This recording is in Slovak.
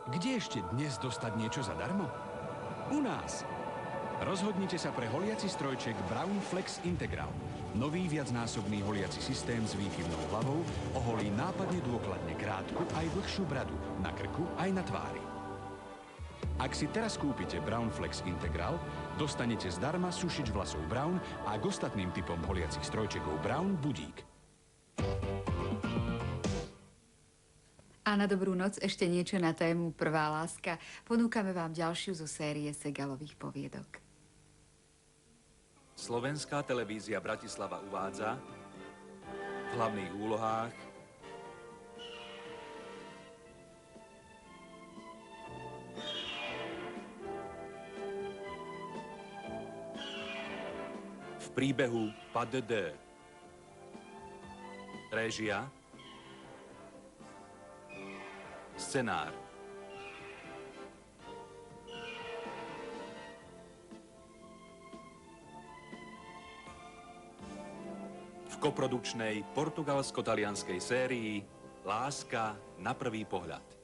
Kde ešte dnes dostať niečo zadarmo? U nás. Rozhodnite sa pre holiaci strojček Brown Flex Integral. Nový viacnásobný holiaci systém s výkyvnou hlavou oholí nápadne dôkladne krátku aj dlhšiu bradu na krku aj na tvári. Ak si teraz kúpite Brown Flex Integral, dostanete zdarma sušič vlasov Brown a k ostatným typom holiacich strojčekov Brown budík. A na dobrú noc ešte niečo na tému Prvá láska. Ponúkame vám ďalšiu zo série Segalových poviedok. Slovenská televízia Bratislava uvádza v hlavných úlohách v príbehu Pas de deux. Réžia, scenár, v koprodukčnej portugalsko-talianskej sérii Láska na prvý pohľad.